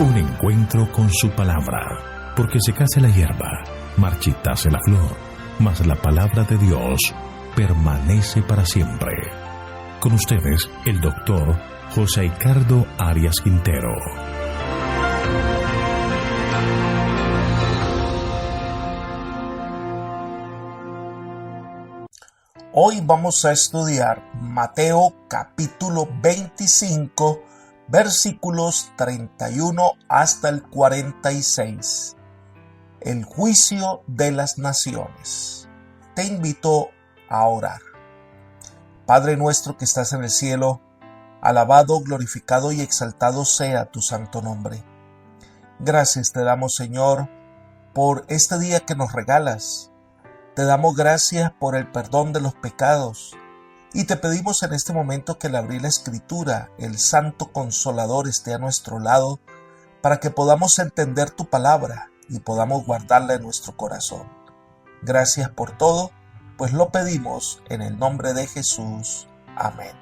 Un encuentro con su palabra, porque secase la hierba, marchitase la flor, mas la palabra de Dios permanece para siempre. Con ustedes, el doctor José Ricardo Arias Quintero. Hoy vamos a estudiar Mateo capítulo 25, versículos 31 hasta el 46. El juicio de las naciones. Te invito a orar. Padre nuestro que estás en el cielo, alabado, glorificado y exaltado sea tu santo nombre. Gracias te damos, Señor, por este día que nos regalas. Te damos gracias por el perdón de los pecados y te pedimos en este momento que al abrir la Escritura, el Santo Consolador esté a nuestro lado para que podamos entender tu palabra y podamos guardarla en nuestro corazón. Gracias por todo, pues lo pedimos en el nombre de Jesús. Amén.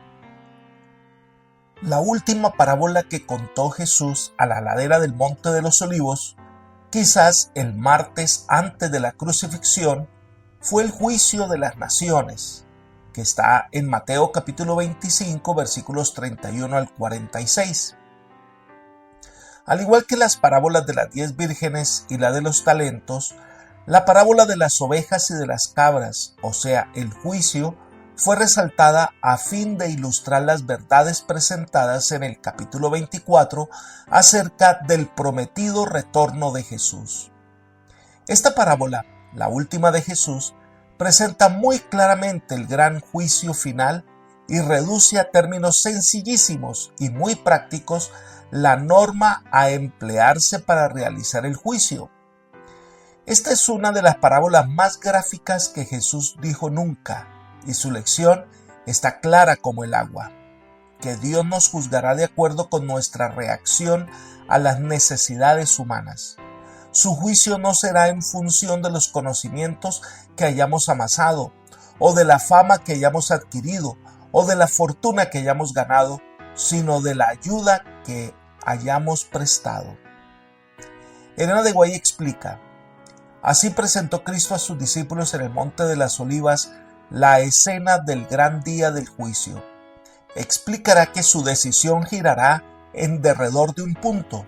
La última parábola que contó Jesús a la ladera del Monte de los Olivos, quizás el martes antes de la crucifixión, fue el juicio de las naciones, que está en Mateo capítulo 25, versículos 31 al 46. Al igual que las parábolas de las 10 vírgenes y la de los talentos, la parábola de las ovejas y de las cabras, o sea, el juicio, fue resaltada a fin de ilustrar las verdades presentadas en el capítulo 24 acerca del prometido retorno de Jesús. Esta parábola, la última de Jesús, presenta muy claramente el gran juicio final y reduce a términos sencillísimos y muy prácticos la norma a emplearse para realizar el juicio. Esta es una de las parábolas más gráficas que Jesús dijo nunca, y su lección está clara como el agua, que Dios nos juzgará de acuerdo con nuestra reacción a las necesidades humanas. Su juicio no será en función de los conocimientos que hayamos amasado, o de la fama que hayamos adquirido, o de la fortuna que hayamos ganado, sino de la ayuda que hayamos prestado. Elena de Guay explica: así presentó Cristo a sus discípulos en el Monte de las Olivas la escena del gran día del juicio. Explicará que su decisión girará en derredor de un punto.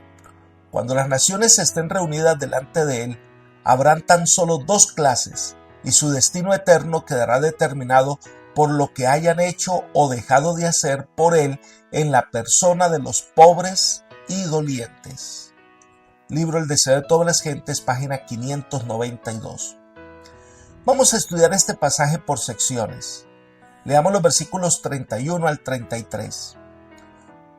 Cuando las naciones estén reunidas delante de él, habrán tan solo dos clases, y su destino eterno quedará determinado por lo que hayan hecho o dejado de hacer por él en la persona de los pobres y dolientes. Libro El deseo de todas las gentes, página 592. Vamos a estudiar este pasaje por secciones. Leamos los versículos 31 al 33.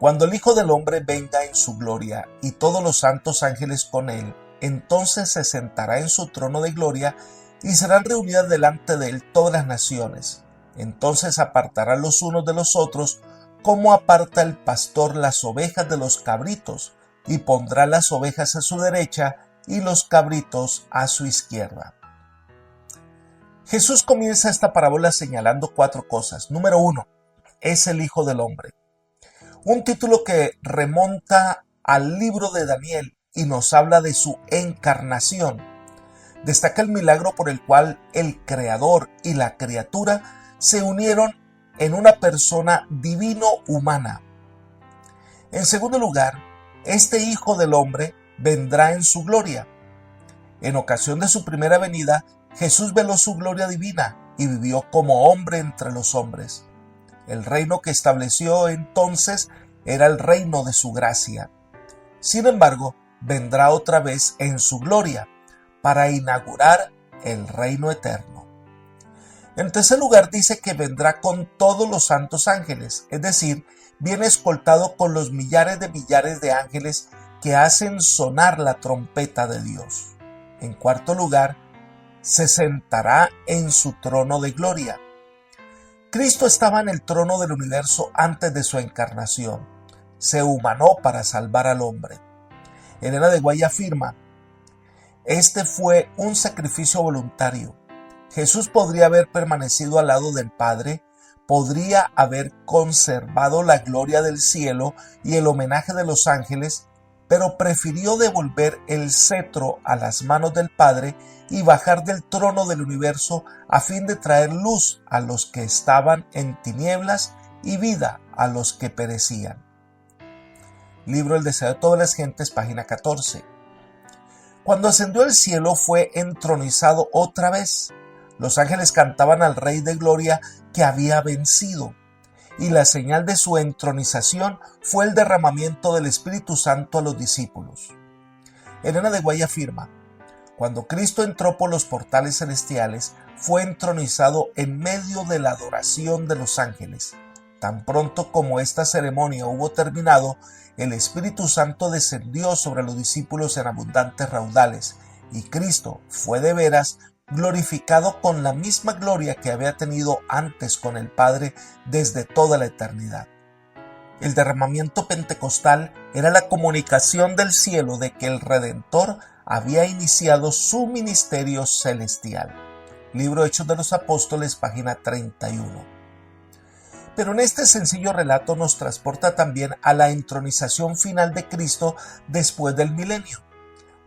Cuando el Hijo del Hombre venga en su gloria y todos los santos ángeles con él, entonces se sentará en su trono de gloria y serán reunidas delante de él todas las naciones. Entonces apartará los unos de los otros, como aparta el pastor las ovejas de los cabritos, y pondrá las ovejas a su derecha y los cabritos a su izquierda. Jesús comienza esta parábola señalando cuatro cosas. Número 1, es el Hijo del Hombre. Un título que remonta al libro de Daniel y nos habla de su encarnación. Destaca el milagro por el cual el Creador y la criatura se unieron en una persona divino-humana. En segundo lugar, este Hijo del Hombre vendrá en su gloria. En ocasión de su primera venida, Jesús veló su gloria divina y vivió como hombre entre los hombres. El reino que estableció entonces era el reino de su gracia. Sin embargo, vendrá otra vez en su gloria para inaugurar el reino eterno. En tercer lugar, dice que vendrá con todos los santos ángeles, es decir, viene escoltado con los millares de ángeles que hacen sonar la trompeta de Dios. En cuarto lugar, se sentará en su trono de gloria. Cristo estaba en el trono del universo antes de su encarnación. Se humanó para salvar al hombre. Elena de Guay afirma: este fue un sacrificio voluntario. Jesús podría haber permanecido al lado del Padre, podría haber conservado la gloria del cielo y el homenaje de los ángeles, pero prefirió devolver el cetro a las manos del Padre y bajar del trono del universo a fin de traer luz a los que estaban en tinieblas y vida a los que perecían. Libro El deseo de todas las gentes, página 14. Cuando ascendió al cielo fue entronizado otra vez. Los ángeles cantaban al Rey de Gloria que había vencido. Y la señal de su entronización fue el derramamiento del Espíritu Santo a los discípulos. Elena de Guay afirma: cuando Cristo entró por los portales celestiales, fue entronizado en medio de la adoración de los ángeles. Tan pronto como esta ceremonia hubo terminado, el Espíritu Santo descendió sobre los discípulos en abundantes raudales, y Cristo fue de veras glorificado con la misma gloria que había tenido antes con el Padre desde toda la eternidad. El derramamiento pentecostal era la comunicación del cielo de que el Redentor había iniciado su ministerio celestial. Libro Hechos de los Apóstoles, página 31. Pero en este sencillo relato nos transporta también a la entronización final de Cristo después del milenio.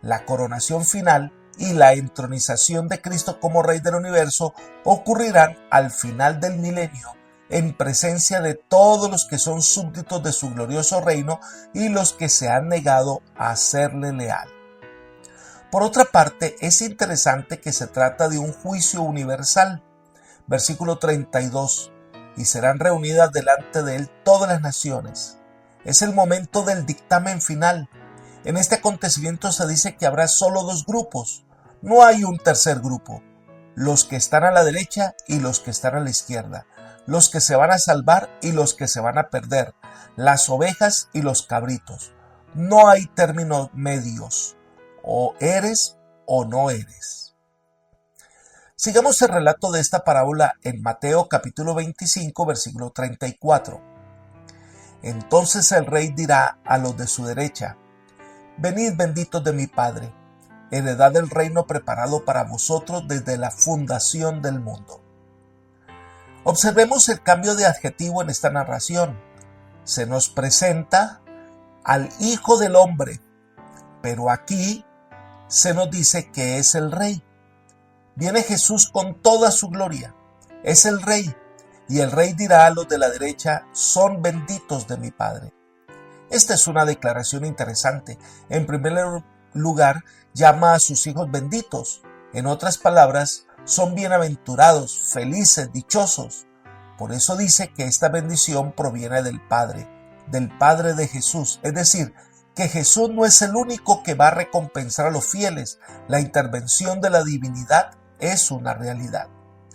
La coronación final y la entronización de Cristo como Rey del universo ocurrirán al final del milenio, en presencia de todos los que son súbditos de su glorioso reino y los que se han negado a serle leal. Por otra parte, es interesante que se trata de un juicio universal. Versículo 32. Y serán reunidas delante de él todas las naciones. Es el momento del dictamen final. En este acontecimiento se dice que habrá solo dos grupos. No hay un tercer grupo. Los que están a la derecha y los que están a la izquierda. Los que se van a salvar y los que se van a perder. Las ovejas y los cabritos. No hay términos medios. O eres o no eres. Sigamos el relato de esta parábola en Mateo capítulo 25, versículo 34. Entonces el rey dirá a los de su derecha: venid benditos de mi Padre, heredad del reino preparado para vosotros desde la fundación del mundo. Observemos el cambio de adjetivo en esta narración. Se nos presenta al Hijo del Hombre, pero aquí se nos dice que es el Rey. Viene Jesús con toda su gloria, es el Rey, y el Rey dirá a los de la derecha: son benditos de mi Padre. Esta es una declaración interesante. En primer lugar, llama a sus hijos benditos. En otras palabras, son bienaventurados, felices, dichosos. Por eso dice que esta bendición proviene del Padre de Jesús. Es decir, que Jesús no es el único que va a recompensar a los fieles. La intervención de la divinidad es una realidad.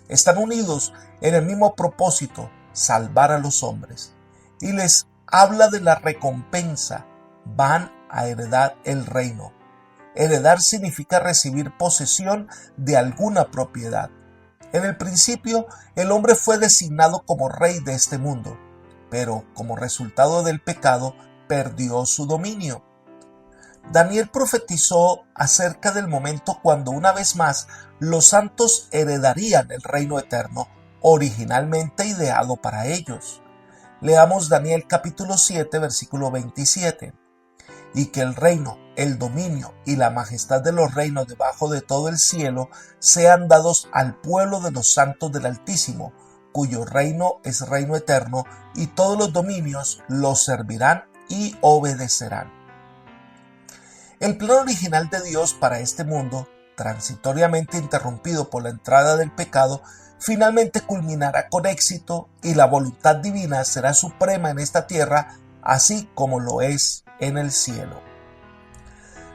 Están unidos en el mismo propósito: salvar a los hombres. Y les habla de la recompensa. Van a heredar el reino. Heredar significa recibir posesión de alguna propiedad. En el principio, el hombre fue designado como rey de este mundo, pero como resultado del pecado, perdió su dominio. Daniel profetizó acerca del momento cuando una vez más los santos heredarían el reino eterno, originalmente ideado para ellos. Leamos Daniel capítulo 7, versículo 27. Y que el reino, el dominio y la majestad de los reinos debajo de todo el cielo sean dados al pueblo de los santos del Altísimo, cuyo reino es reino eterno, y todos los dominios los servirán y obedecerán. El plan original de Dios para este mundo, transitoriamente interrumpido por la entrada del pecado, finalmente culminará con éxito, y la voluntad divina será suprema en esta tierra, así como lo es en el cielo.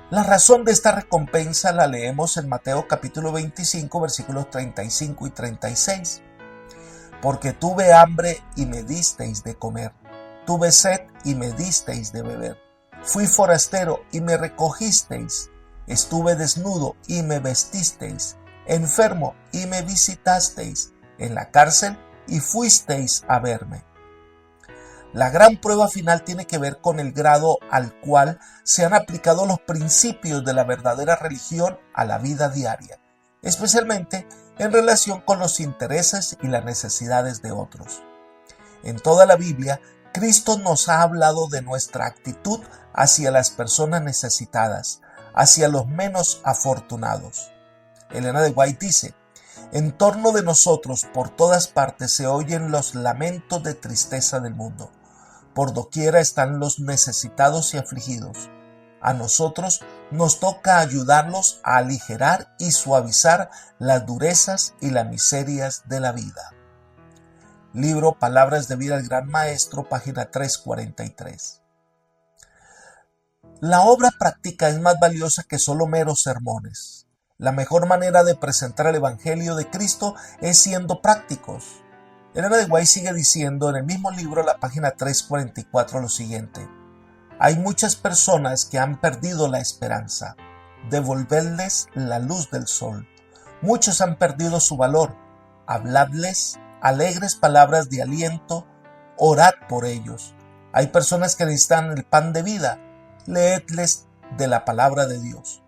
La razón de esta recompensa la leemos en Mateo capítulo 25, versículos 35 y 36. Porque tuve hambre y me disteis de comer, tuve sed y me disteis de beber, fui forastero y me recogisteis, estuve desnudo y me vestisteis, enfermo y me visitasteis, en la cárcel y fuisteis a verme. La gran prueba final tiene que ver con el grado al cual se han aplicado los principios de la verdadera religión a la vida diaria, especialmente en relación con los intereses y las necesidades de otros. En toda la Biblia, Cristo nos ha hablado de nuestra actitud hacia las personas necesitadas, hacia los menos afortunados. Elena de White dice: en torno de nosotros por todas partes se oyen los lamentos de tristeza del mundo. Por doquiera están los necesitados y afligidos. A nosotros nos toca ayudarlos a aligerar y suavizar las durezas y las miserias de la vida. Libro Palabras de Vida del Gran Maestro, página 343. La obra práctica es más valiosa que solo meros sermones. La mejor manera de presentar el Evangelio de Cristo es siendo prácticos. Elena de White sigue diciendo en el mismo libro, la página 344, lo siguiente: hay muchas personas que han perdido la esperanza. Devolvedles la luz del sol. Muchos han perdido su valor. Habladles alegres palabras de aliento, orad por ellos. Hay personas que necesitan el pan de vida. Leedles de la palabra de Dios.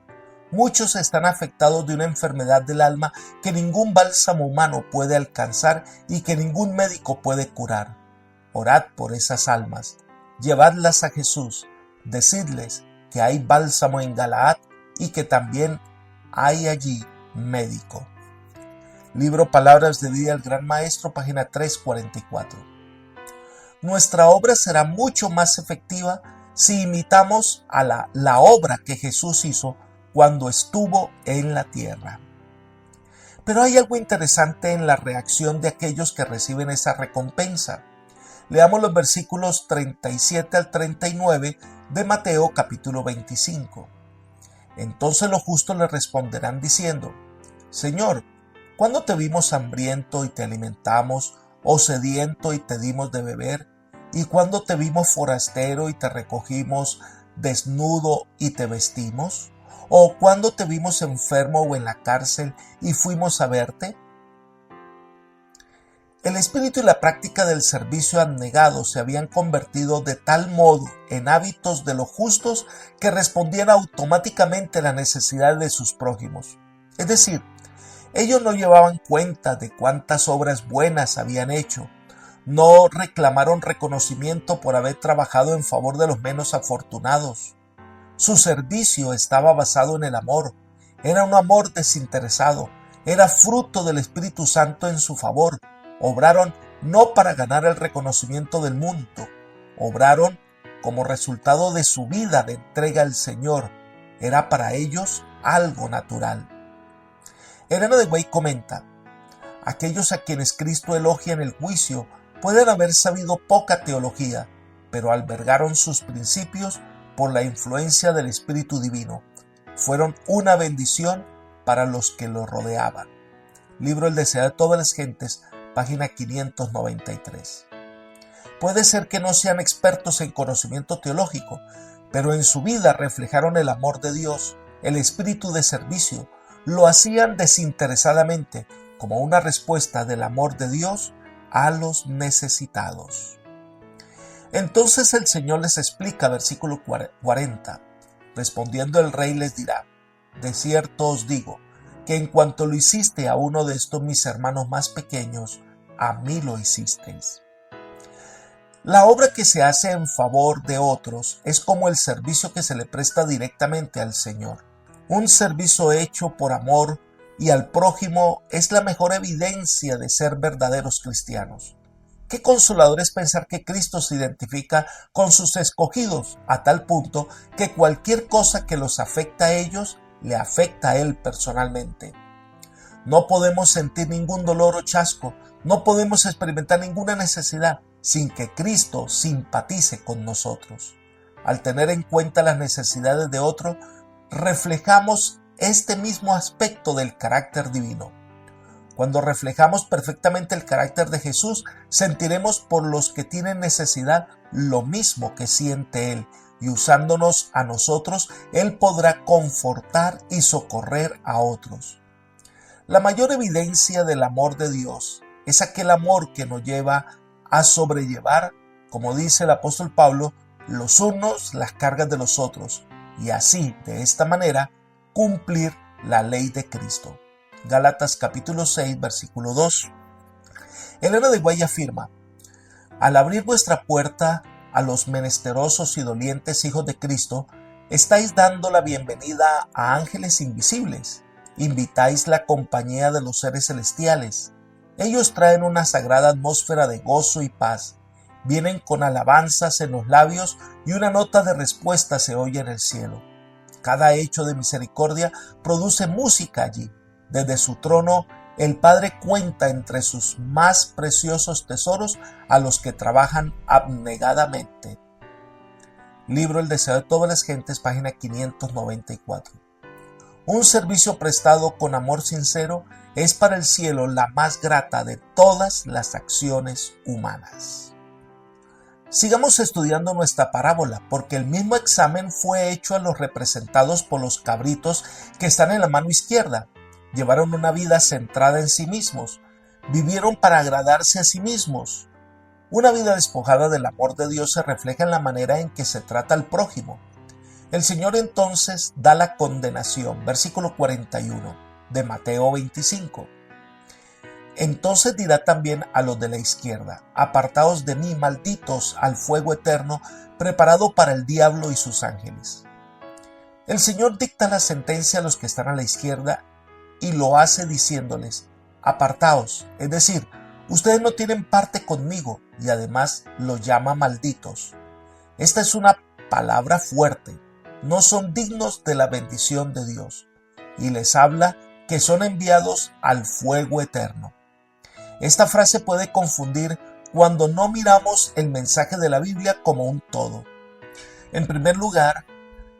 Muchos están afectados de una enfermedad del alma que ningún bálsamo humano puede alcanzar y que ningún médico puede curar. Orad por esas almas. Llevadlas a Jesús. Decidles que hay bálsamo en Galaad y que también hay allí médico. Libro Palabras de Vida del Gran Maestro, página 344. Nuestra obra será mucho más efectiva si imitamos a la obra que Jesús hizo cuando estuvo en la tierra. Pero hay algo interesante en la reacción de aquellos que reciben esa recompensa. Leamos los versículos 37 al 39 de Mateo capítulo 25. Entonces los justos le responderán diciendo: Señor, ¿cuándo te vimos hambriento y te alimentamos, o sediento y te dimos de beber? ¿Y cuándo te vimos forastero y te recogimos, desnudo y te vestimos? ¿O cuándo te vimos enfermo o en la cárcel y fuimos a verte? El espíritu y la práctica del servicio abnegado se habían convertido de tal modo en hábitos de los justos que respondían automáticamente a las necesidades de sus prójimos. Es decir, ellos no llevaban cuenta de cuántas obras buenas habían hecho, no reclamaron reconocimiento por haber trabajado en favor de los menos afortunados. Su servicio estaba basado en el amor, era un amor desinteresado, era fruto del Espíritu Santo en su favor. Obraron no para ganar el reconocimiento del mundo, obraron como resultado de su vida de entrega al Señor. Era para ellos algo natural. Elena de White comenta: aquellos a quienes Cristo elogia en el juicio pueden haber sabido poca teología, pero albergaron sus principios por la influencia del Espíritu Divino. Fueron una bendición para los que lo rodeaban. Libro El Deseo de Todas las Gentes, página 593. Puede ser que no sean expertos en conocimiento teológico, pero en su vida reflejaron el amor de Dios, el espíritu de servicio. Lo hacían desinteresadamente, como una respuesta del amor de Dios a los necesitados. Entonces el Señor les explica, versículo 40. Respondiendo el rey les dirá: de cierto os digo, que en cuanto lo hiciste a uno de estos mis hermanos más pequeños, a mí lo hicisteis. La obra que se hace en favor de otros es como el servicio que se le presta directamente al Señor. Un servicio hecho por amor y al prójimo es la mejor evidencia de ser verdaderos cristianos. Qué consolador es pensar que Cristo se identifica con sus escogidos a tal punto que cualquier cosa que los afecta a ellos le afecta a Él personalmente. No podemos sentir ningún dolor o chasco, no podemos experimentar ninguna necesidad sin que Cristo simpatice con nosotros. Al tener en cuenta las necesidades de otro, reflejamos este mismo aspecto del carácter divino. Cuando reflejamos perfectamente el carácter de Jesús, sentiremos por los que tienen necesidad lo mismo que siente Él, y usándonos a nosotros, Él podrá confortar y socorrer a otros. La mayor evidencia del amor de Dios es aquel amor que nos lleva a sobrellevar, como dice el apóstol Pablo, los unos las cargas de los otros, y así, de esta manera, cumplir la ley de Cristo. Gálatas capítulo 6, versículo 2. Elena de White afirma: Al abrir vuestra puerta a los menesterosos y dolientes hijos de Cristo, estáis dando la bienvenida a ángeles invisibles. Invitáis la compañía de los seres celestiales. Ellos traen una sagrada atmósfera de gozo y paz. Vienen con alabanzas en los labios y una nota de respuesta se oye en el cielo. Cada hecho de misericordia produce música allí. Desde su trono, el Padre cuenta entre sus más preciosos tesoros a los que trabajan abnegadamente. Libro El deseo de todas las gentes, página 594. Un servicio prestado con amor sincero es para el cielo la más grata de todas las acciones humanas. Sigamos estudiando nuestra parábola, porque el mismo examen fue hecho a los representados por los cabritos que están en la mano izquierda. Llevaron una vida centrada en sí mismos, vivieron para agradarse a sí mismos. Una vida despojada del amor de Dios se refleja en la manera en que se trata al prójimo. El Señor entonces da la condenación, versículo 41 de Mateo 25. Entonces dirá también a los de la izquierda: apartaos de mí, malditos, al fuego eterno, preparado para el diablo y sus ángeles. El Señor dicta la sentencia a los que están a la izquierda y lo hace diciéndoles: apartaos, es decir, ustedes no tienen parte conmigo, y además los llama malditos. Esta es una palabra fuerte. No son dignos de la bendición de Dios, y les habla que son enviados al fuego eterno. Esta frase puede confundir cuando no miramos el mensaje de la Biblia como un todo. En primer lugar,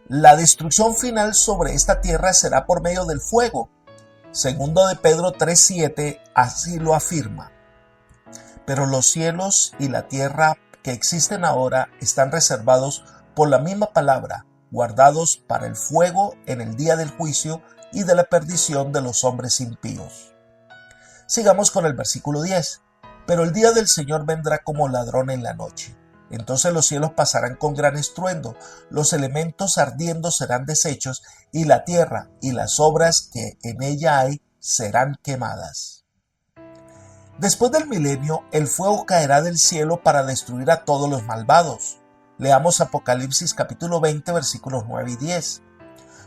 la destrucción final sobre esta tierra será por medio del fuego. Segundo de Pedro 3:7 así lo afirma. Pero los cielos y la tierra que existen ahora están reservados por la misma palabra, guardados para el fuego en el día del juicio y de la perdición de los hombres impíos. Sigamos con el versículo 10. Pero el día del Señor vendrá como ladrón en la noche. Entonces los cielos pasarán con gran estruendo, los elementos ardiendo serán deshechos, y la tierra y las obras que en ella hay serán quemadas. Después del milenio, el fuego caerá del cielo para destruir a todos los malvados. Leamos Apocalipsis capítulo 20, versículos 9 y 10.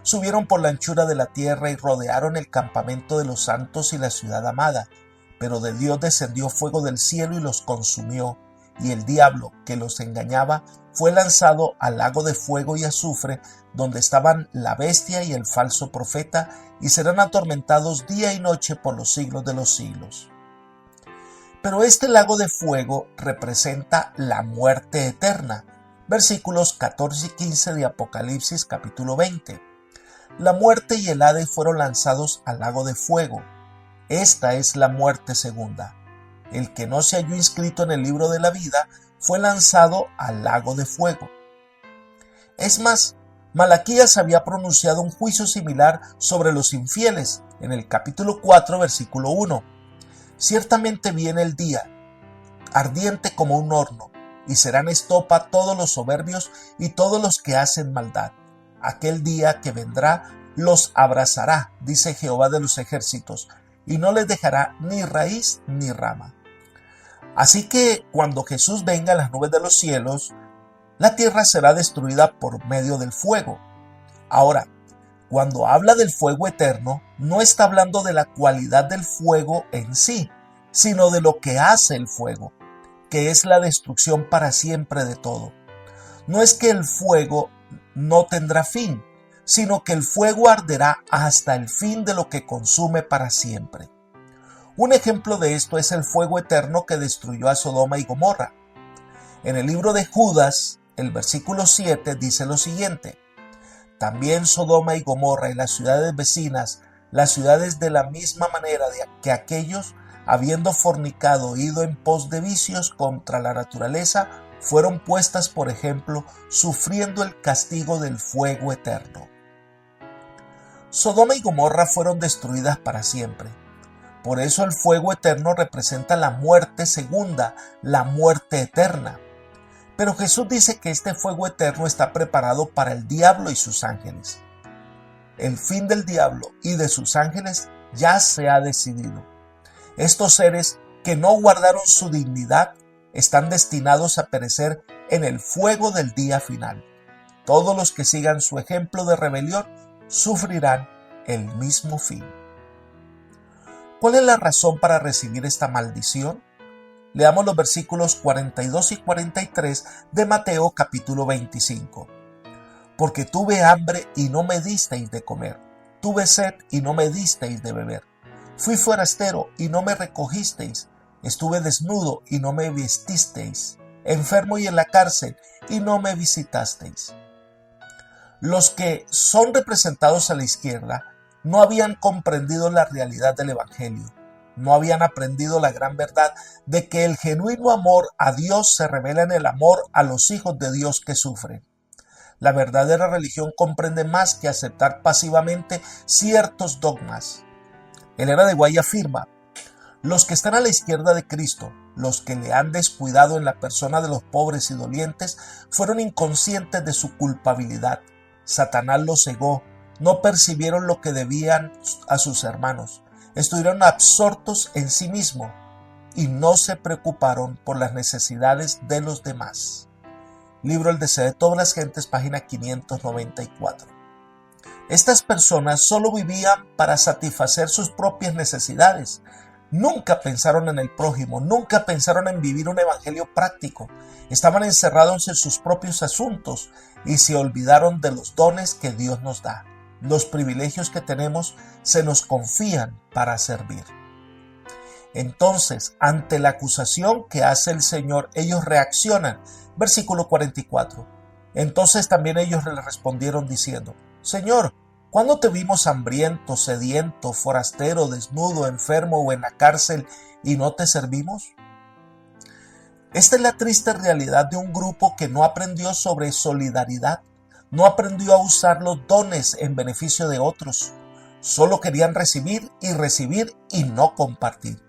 Subieron por la anchura de la tierra y rodearon el campamento de los santos y la ciudad amada, pero de Dios descendió fuego del cielo y los consumió, y el diablo que los engañaba fue lanzado al lago de fuego y azufre, donde estaban la bestia y el falso profeta, y serán atormentados día y noche por los siglos de los siglos. Pero este lago de fuego representa la muerte eterna. Versículos 14 y 15 de Apocalipsis capítulo 20. La muerte y el Hades fueron lanzados al lago de fuego. Esta es la muerte segunda. El que no se halló inscrito en el libro de la vida fue lanzado al lago de fuego. Es más, Malaquías había pronunciado un juicio similar sobre los infieles en el capítulo 4, versículo 1. Ciertamente viene el día, ardiente como un horno, y serán estopa todos los soberbios y todos los que hacen maldad. Aquel día que vendrá los abrazará, dice Jehová de los ejércitos, y no les dejará ni raíz ni rama. Así que cuando Jesús venga en las nubes de los cielos, la tierra será destruida por medio del fuego. Ahora, cuando habla del fuego eterno, no está hablando de la cualidad del fuego en sí, sino de lo que hace el fuego, que es la destrucción para siempre de todo. No es que el fuego no tendrá fin, sino que el fuego arderá hasta el fin de lo que consume para siempre. Un ejemplo de esto es el fuego eterno que destruyó a Sodoma y Gomorra. En el libro de Judas, el versículo 7 dice lo siguiente: también Sodoma y Gomorra y las ciudades vecinas, las ciudades de la misma manera que aquellos, habiendo fornicado, ido en pos de vicios contra la naturaleza, fueron puestas por ejemplo, sufriendo el castigo del fuego eterno. Sodoma y Gomorra fueron destruidas para siempre. Por eso el fuego eterno representa la muerte segunda, la muerte eterna. Pero Jesús dice que este fuego eterno está preparado para el diablo y sus ángeles. El fin del diablo y de sus ángeles ya se ha decidido. Estos seres que no guardaron su dignidad están destinados a perecer en el fuego del día final. Todos los que sigan su ejemplo de rebelión sufrirán el mismo fin. ¿Cuál es la razón para recibir esta maldición? Leamos los versículos 42 y 43 de Mateo capítulo 25. Porque tuve hambre y no me disteis de comer, tuve sed y no me disteis de beber, fui forastero y no me recogisteis, estuve desnudo y no me vestisteis, enfermo y en la cárcel y no me visitasteis. Los que son representados a la izquierda no habían comprendido la realidad del Evangelio, no habían aprendido la gran verdad de que el genuino amor a Dios se revela en el amor a los hijos de Dios que sufren. La verdadera religión comprende más que aceptar pasivamente ciertos dogmas. Elena de White afirma: los que están a la izquierda de Cristo, los que le han descuidado en la persona de los pobres y dolientes, fueron inconscientes de su culpabilidad. Satanás los cegó, no percibieron lo que debían a sus hermanos, estuvieron absortos en sí mismos y no se preocuparon por las necesidades de los demás. Libro El deseo de todas las gentes, página 594. Estas personas solo vivían para satisfacer sus propias necesidades. Nunca pensaron en el prójimo, nunca pensaron en vivir un evangelio práctico. Estaban encerrados en sus propios asuntos y se olvidaron de los dones que Dios nos da. Los privilegios que tenemos se nos confían para servir. Entonces, ante la acusación que hace el Señor, ellos reaccionan. Versículo 44. Entonces también ellos le respondieron diciendo: Señor, ¿cuándo te vimos hambriento, sediento, forastero, desnudo, enfermo o en la cárcel y no te servimos? Esta es la triste realidad de un grupo que no aprendió sobre solidaridad, no aprendió a usar los dones en beneficio de otros. Solo querían recibir y no compartir.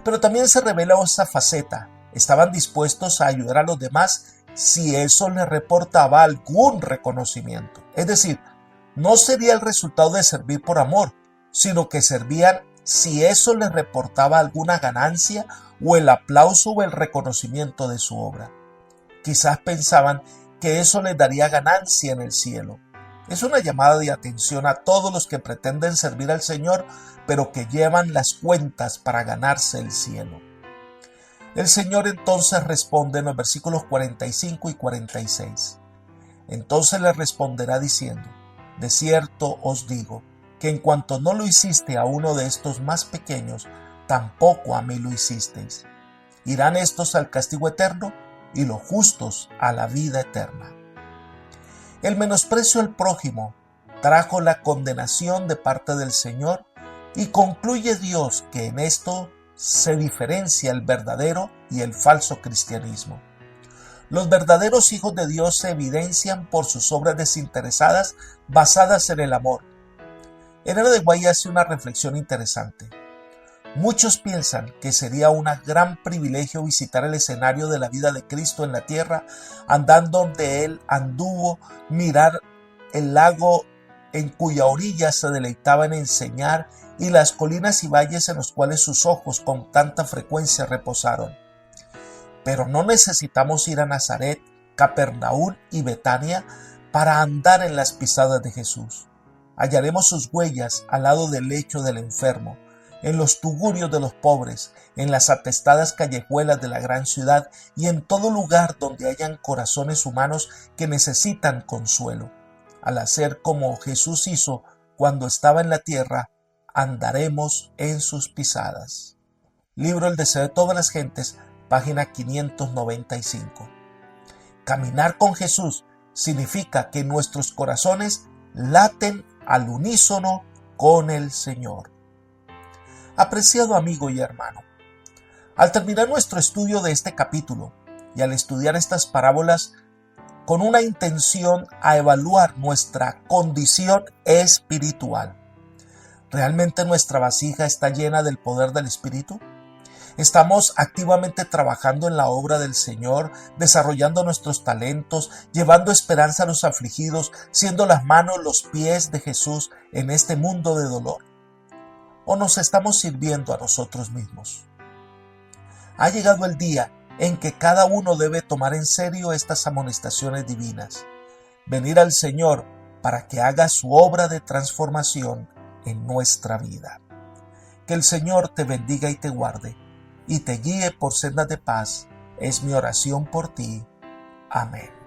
Pero también se revela esa faceta. Estaban dispuestos a ayudar a los demás si eso les reportaba algún reconocimiento. Es decir, no sería el resultado de servir por amor, sino que servían si eso les reportaba alguna ganancia o el aplauso o el reconocimiento de su obra. Quizás pensaban que eso les daría ganancia en el cielo. Es una llamada de atención a todos los que pretenden servir al Señor, pero que llevan las cuentas para ganarse el cielo. El Señor entonces responde en los versículos 45 y 46. Entonces le responderá diciendo: de cierto os digo, que en cuanto no lo hiciste a uno de estos más pequeños, tampoco a mí lo hicisteis. Irán estos al castigo eterno y los justos a la vida eterna. El menosprecio al prójimo trajo la condenación de parte del Señor y concluye Dios que en esto se diferencia el verdadero y el falso cristianismo. Los verdaderos hijos de Dios se evidencian por sus obras desinteresadas basadas en el amor. Elena de White hace una reflexión interesante. Muchos piensan que sería un gran privilegio visitar el escenario de la vida de Cristo en la tierra, andando donde Él anduvo, mirar el lago en cuya orilla se deleitaba en enseñar y las colinas y valles en los cuales sus ojos con tanta frecuencia reposaron. Pero no necesitamos ir a Nazaret, Capernaum y Betania para andar en las pisadas de Jesús. Hallaremos sus huellas al lado del lecho del enfermo, en los tugurios de los pobres, en las atestadas callejuelas de la gran ciudad y en todo lugar donde hayan corazones humanos que necesitan consuelo. Al hacer como Jesús hizo cuando estaba en la tierra, andaremos en sus pisadas. Libro El deseo de todas las gentes, página 595. Caminar con Jesús significa que nuestros corazones laten al unísono con el Señor. Apreciado amigo y hermano, al terminar nuestro estudio de este capítulo y al estudiar estas parábolas con una intención a evaluar nuestra condición espiritual, ¿realmente nuestra vasija está llena del poder del Espíritu? ¿Estamos activamente trabajando en la obra del Señor, desarrollando nuestros talentos, llevando esperanza a los afligidos, siendo las manos, los pies de Jesús en este mundo de dolor? ¿O nos estamos sirviendo a nosotros mismos? Ha llegado el día en que cada uno debe tomar en serio estas amonestaciones divinas. Venir al Señor para que haga su obra de transformación en nuestra vida. Que el Señor te bendiga y te guarde, y te guíe por sendas de paz, es mi oración por ti. Amén.